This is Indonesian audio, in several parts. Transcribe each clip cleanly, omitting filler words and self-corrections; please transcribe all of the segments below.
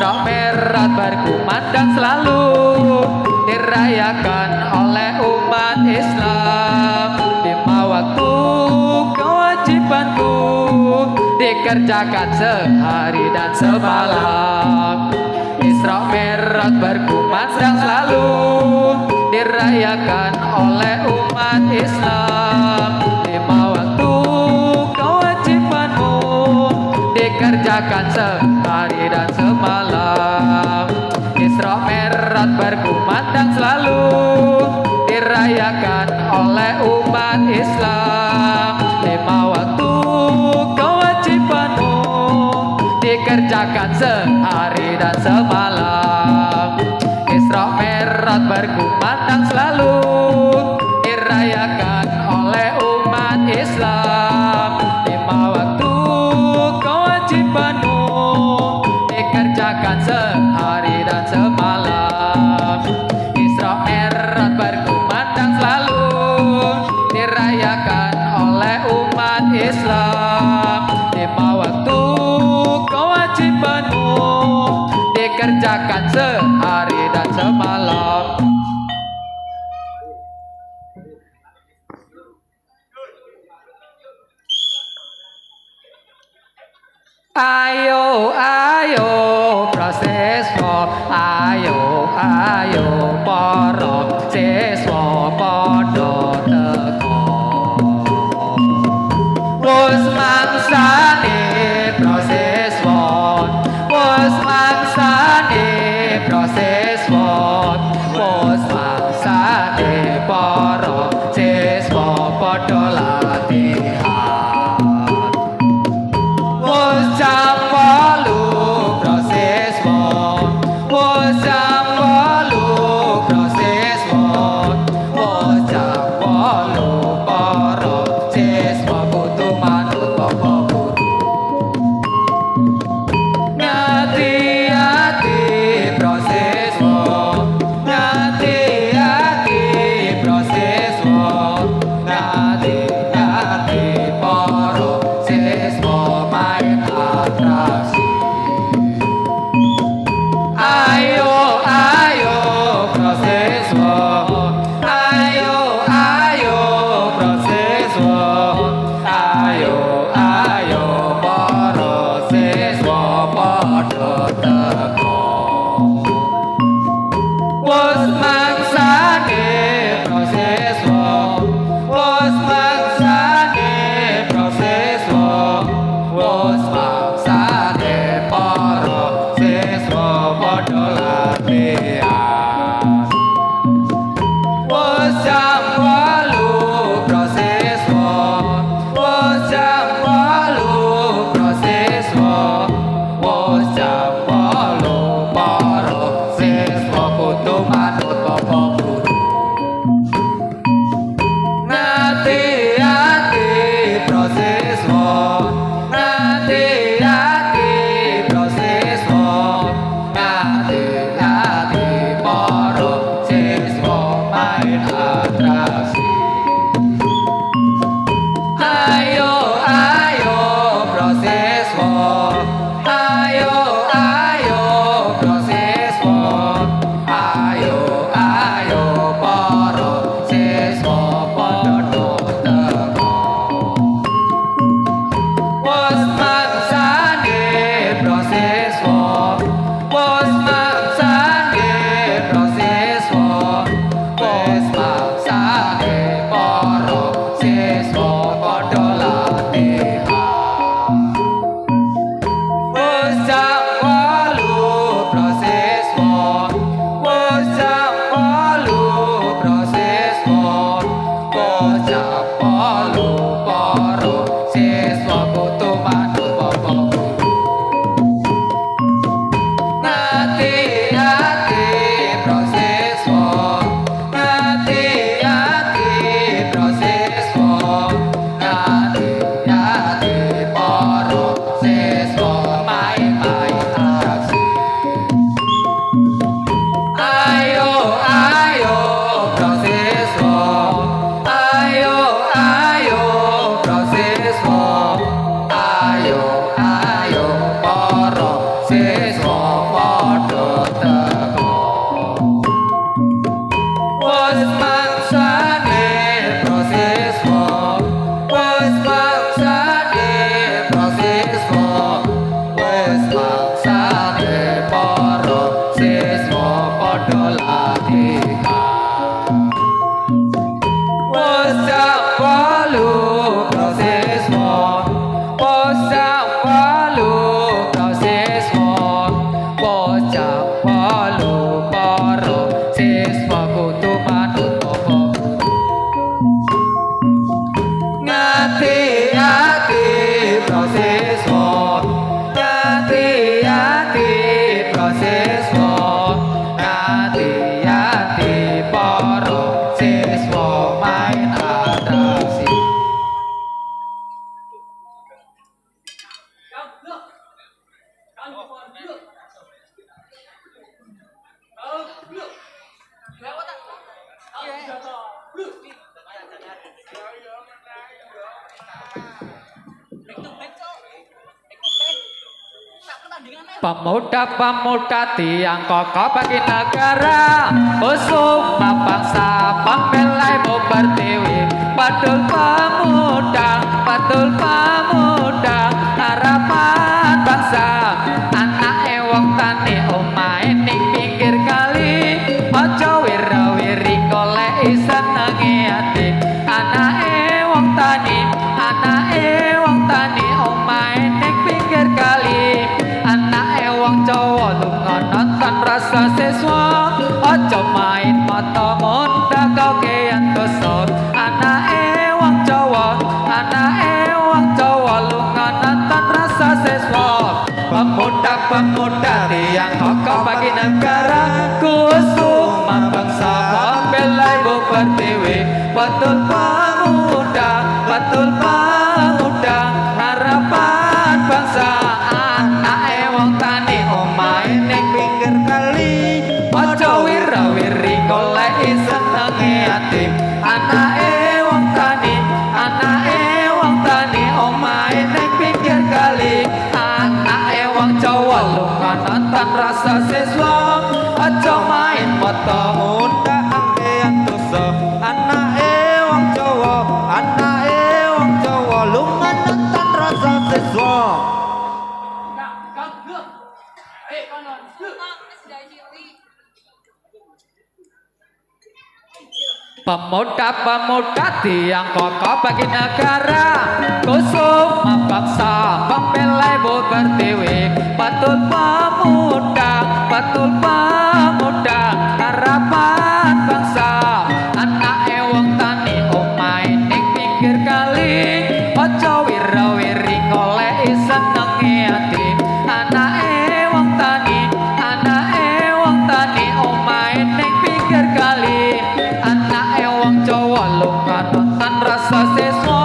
Isra Mi'raj berkumandang selalu dirayakan oleh umat Islam. 5 waktu kewajibanku dikerjakan sehari dan semalam. Isra Mi'raj berkumandang selalu dirayakan oleh umat Islam. 5 waktu kewajibanmu dikerjakan sehari dan semalam. Isra Mi'raj berkumandang selalu dirayakan oleh umat Islam. 5 waktu kewajibanmu dikerjakan sehari dan semalam. Isra Mi'raj berkumandang selalu dirayakan oleh umat Islam. 5 waktu kewajibanmu dikerjakan sehari dan semalam. Isra Mi'raj berkumandang selalu dirayakan oleh umat Islam. 5 waktu kewajibanmu dikerjakan sehari dan semalam. Ayo, ayo prosesno, ayo, ayo para siswa padha teka. Wis mangsane prosesno, wis mangsane prosesno, wis mangsane para siswa padha latihan. Jam 8 ate para siswa padha latihan bocah walu siswa bocah walu siswa bocah walu para siswa kudu manut apa ngati-ati proseswa ngati-ati proseswa ngati-ati para siswa main atraksi pemuda-pemuda tiang kokoh bagi negara Kusuma bangsa pembelai mau pertiwi Betul pemuda harapan bangsa anak wong tani omahe ning pinggir kali aja wira-wiri golek senenge ati anake wong tani omahe ning pinggir kali anake wong Jawa lunga nonton rasa siswa aja main mata munda kakean dosa anake wong Jawa lunga nonton rasa siswa pemuda tiang kokoh bagi negara Kusuma bangsa pembelai ibu pertiwi betul pemuda harapan bangsa anake wong tani omahe ning pinggir kali aja wira-wiri golek senenge ati anake wong tani omahe ning pinggir kali anake wong Jawa lunga nonton rasa siswa aja main mata munda anggean dosa anake wong Jawa lunga nonton rasa siswa pemuda tiang kokoh bagi negara Kusuma bangsa pembelai ibu pertiwi betul pemuda harapan bangsa anake wong tani omahe ning pinggir kali aja wira-wiri golek senenge ati anake wong tani omahe ning pinggir kali anake wong Jawa lunga nonton rasa siswa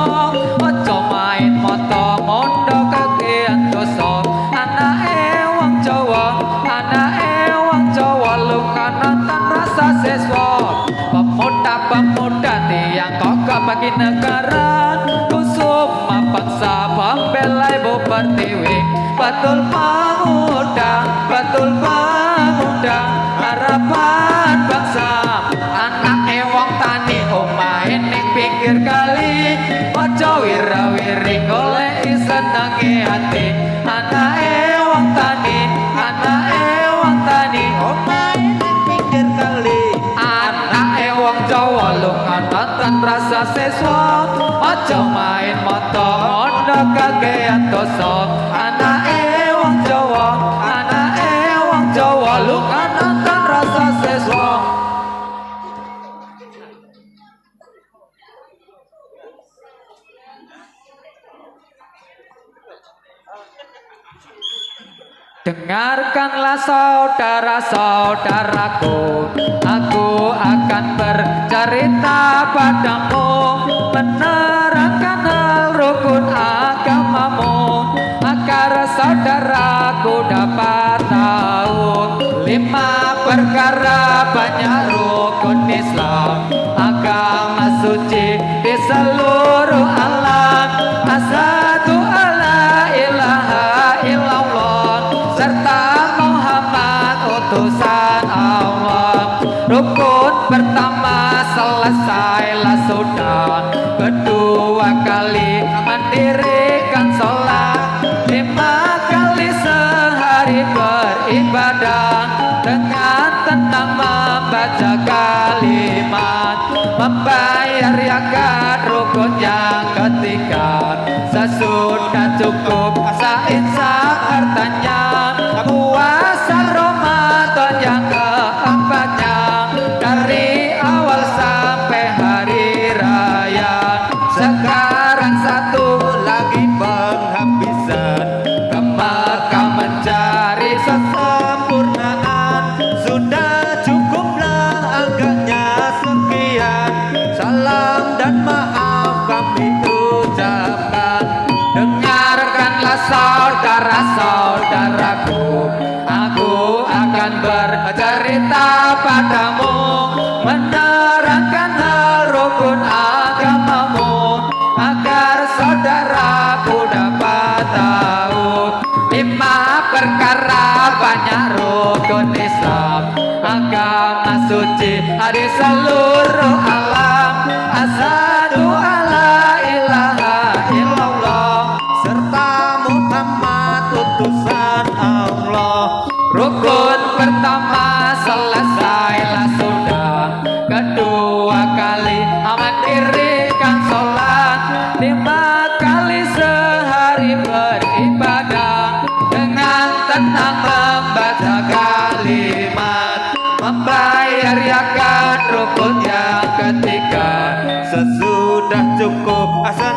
aja main mata mondo kakean dosa anake wong Jawa lunga nonton rasa siswa pemuda tiang kokoh bagi negara Kusuma bangsa pembelai ibu pertiwi betul pemuda harapan bangsa anake wong tani omahe ning pinggir kali aja wira-wiri golek senenge ati anake wong tani omahe ning pinggir kali anake wong Jawa lunga nonton rasa siswa aja main mata mondo kakean dosa anake wong Jawa lunga nonton rasa siswa dengarkanlah saudara-saudaraku aku akan bercerita padamu menerangkan hal rukun agamamu agar saudaraku dapat tahu 5 perkara banyak rukun Islam agama suci di seluruh alam asyhadu alla ilaha illallah serta Muhammad utusan Allah. Rukun pertama selesailah sudah, kedua kali mendirikan sholat, 5 kali sehari beribadah dengan tenang membaca kalimat, membayar zakat rukun yang ketiga. Sesudah cukup seinsaf hartanya, puasa Ramadan yang keempatnya, dari awal sampai hari raya. Sekarang satu lagi penghabisan, ke Mekah mencari kesempurnaan. Sudah cukuplah agaknya sekian, salam dan maaf kami ucapkan. Dengarkanlah saudara-saudaraku, aku akan bercerita padamu, menerangkan hal rukun agamamu, agar saudaraku dapat tahu. 5 perkara banyak rukun Islam, agama suci di seluruh alam. Asyhadu alla ilaha illallah, serta Muhammad utusan Allah. Rukun pertama selesailah sudah, kedua kali mendirikan sholat, 5 kali sehari beribadah dengan tenang membaca kalimat, membayar zakat rukun yang ketiga. Sesudah cukup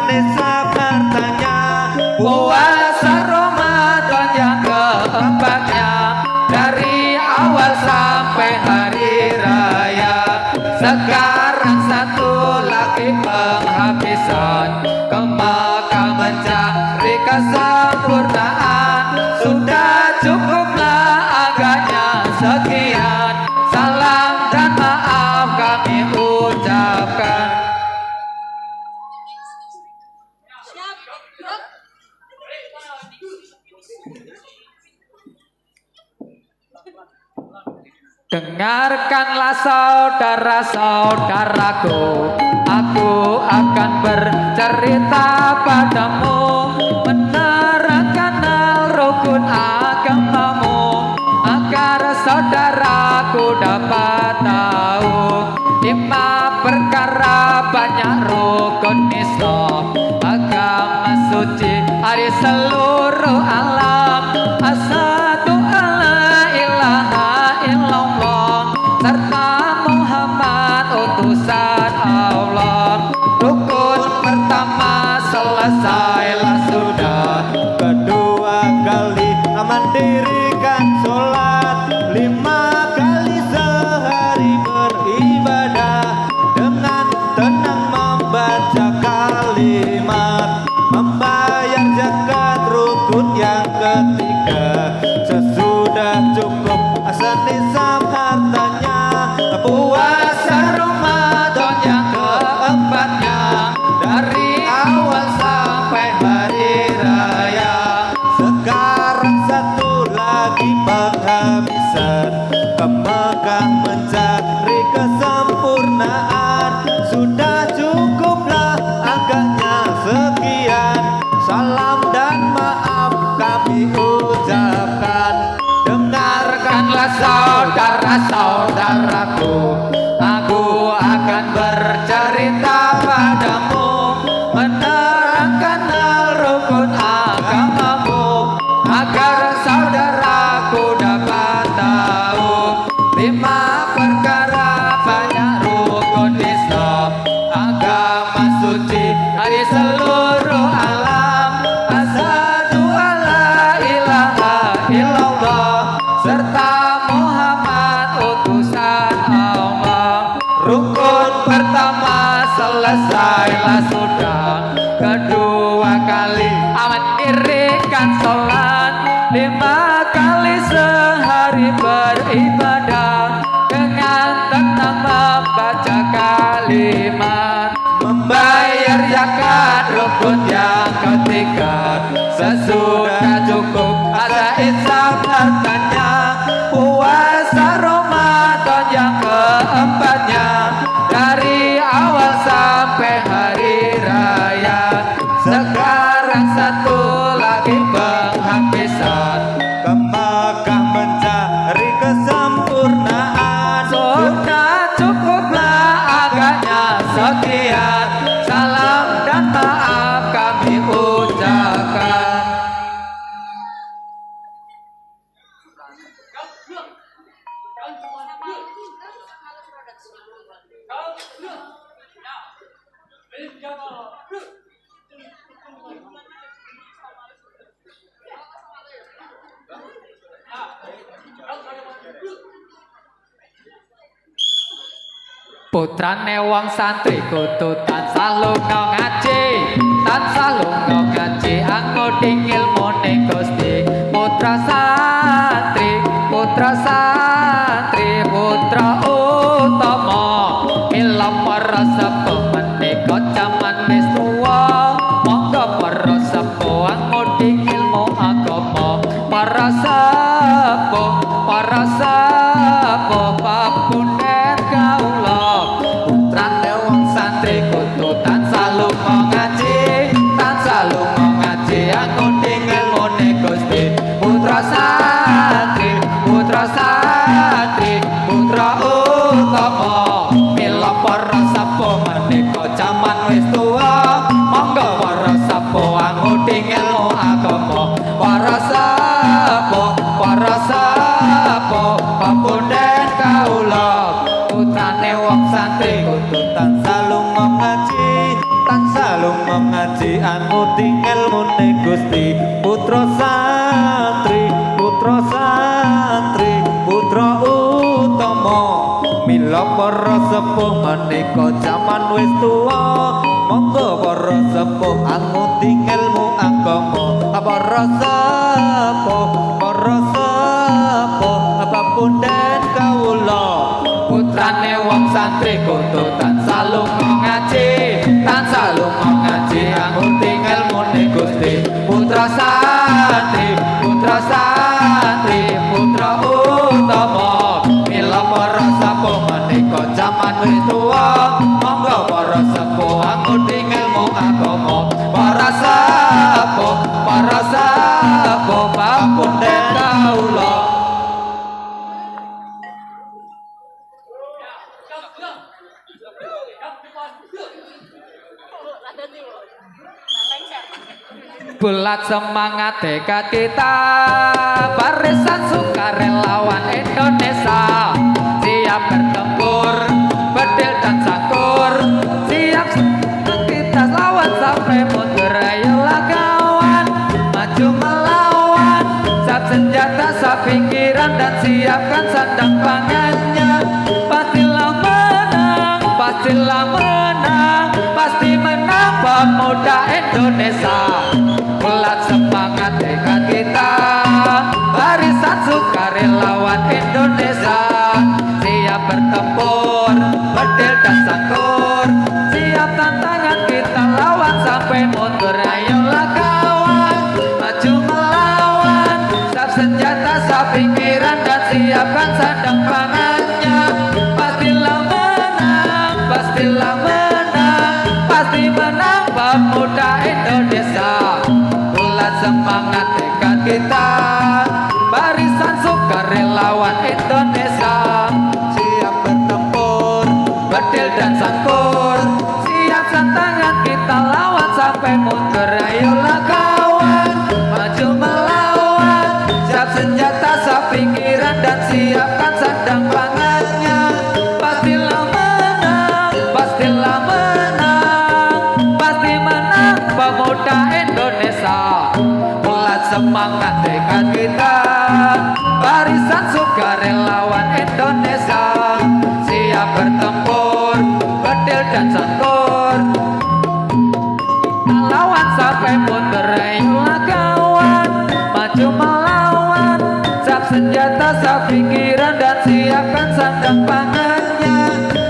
nisab hartanya, puasa Ramadan yang keempatnya, dari awal sampai hari raya. Sekarang satu lagi penghabisan, ke Mekah mencari kesempurnaan. Sudah cukuplah agaknya sekian, salam dan maaf kami ucapkan. Dengarkanlah saudara-saudaraku, aku akan bercerita padamu, menerangkan hal rukun agamamu, agar saudaraku dapat tahu. 5 perkara banyak rukun Islam, agama suci di seluruh alam. Asyhadu alla ilaha illallah, serta Muhammad utusan Allah. Rukun pertama selesailah sudah, kedua kali mendirikan sholat, 5 kali sehari beribadah dengan tenang membaca kalimat, membayar zakat rukun yang ketiga. Sesudah cukup nisab hartanya, puasa Ramadan yang keempatnya, dari awal sampai hari raya. Sekarang satu lagi penghabisan, ke Mekah mencari kesempurnaan. Sudah cukuplah agaknya sekian, salam dan maaf kami ucapkan. Dengarkanlah saudara-saudaraku, aku akan bercerita padamu, menerangkan hal rukun agamamu, agar saudaraku dapat tahu. 5 perkara banyak rukun Islam, agama suci di seluruh alam. Asyhadu alla ilaha illallah, serta Muhammad utusan Allah. Rukun pertama selesailah sudah, kedua kali mendirikan sholat, 5 kali sehari beribadah dengan tenang membaca kalimat, membayar zakat rukun yang ketiga. Sesudah cukup insaf hartanya, puasa Ramadan yang keempatnya, dari awal sampai hari Putrane wong santri kudu tansah lunga ngaji, tansah lunga ngaji anggoding ilmune Gusti. Putra santri, putra santri, putra utama, ilmu para sepuh menika jaman wis tuwa. Monggo para sepuh anggoding ilmu agama, para sepuh, para sepuh papunden kaula. Putrane wong santri kudu tansah lunga ngaji, tansah lunga ngaji anggoding ilmune Gusti. Putra santri, putra santri, putra utama, mila para sepuh menika jaman wis tuwa. Monggo para sepuh anggoding ilmu agama, para sepuh, para sepuh papunden kaula. Putrane wong santri kudu tansah lunga ngaji, tansah lunga ngaji anggoding ilmune Gusti. Putra santri, putra santri, putra utama, mila para sepuh menika jaman wis tuwa. Monggo para sepuh anggoding ilmu agama, para sepuh, para sepuh papunden kaula. Putrane wong santri kudu tansah lunga ngaji, tansah lunga ngaji anggoding ilmune Gusti. Putra santri, putra santri, putra utama, mila para sepuh menika jaman wis tuwa. Monggo para sepuh anggoding ilmu agama, para sepuh, para sepuh papunden kaula. Bulat semangat tekad kita, barisan sukarelawan Indonesia, siap bertempur, bedil dan sangkur, siap kita lawan sampai mundur. Ayolah kawan, maju melawan, siap senjata, siap pikiran dan siapkan sandang pangannya. Pastilah menang, pastilah menang, pasti menang pemuda Indonesia. Bulat semangat tekad kita, barisan sukarelawan Indonesia, siap bertempur, bedil dan sangkur, siap tantangan kita lawan sampai mundur. Ayolah kawan, maju melawan, siap senjata, siap pikiran dan siapkan sandang pangannya. Pastilah menang, pastilah menang, pasti menang pemuda Indonesia. Bulat semangat tekad kita, barisan sukarelawan Indonesia, Siap bertempur, bedil dan sangkur, siap tantangan kita lawan sampai mundur. Ayolah kawan, maju melawan, siap senjata, siap pikiran dan siapkan sandang pangannya. Pastilah menang, pastilah menang, pasti menang pemuda Indonesia. Bulat semangat tekad kita, barisan sukarelawan Indonesia, siap bertempur, bedil dan sangkur, lawan sampai mundur. Ayolah kawan, maju melawan, siap senjata, siap pikiran dan siapkan sandang pangannya.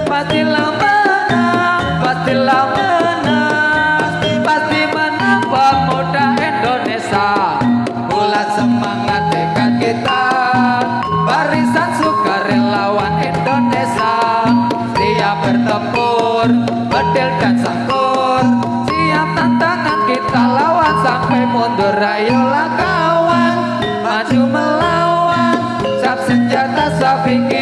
Pastilah menang, pastilah menang, pasti menang pemuda Indonesia. Bulat semangat tekad kita, barisan sukarelawan Indonesia, siap bertempur, bedil dan sangkur, siap tantangan kita lawan sampai mundur. Ayolah kawan, maju melawan, siap senjata, siap pikiran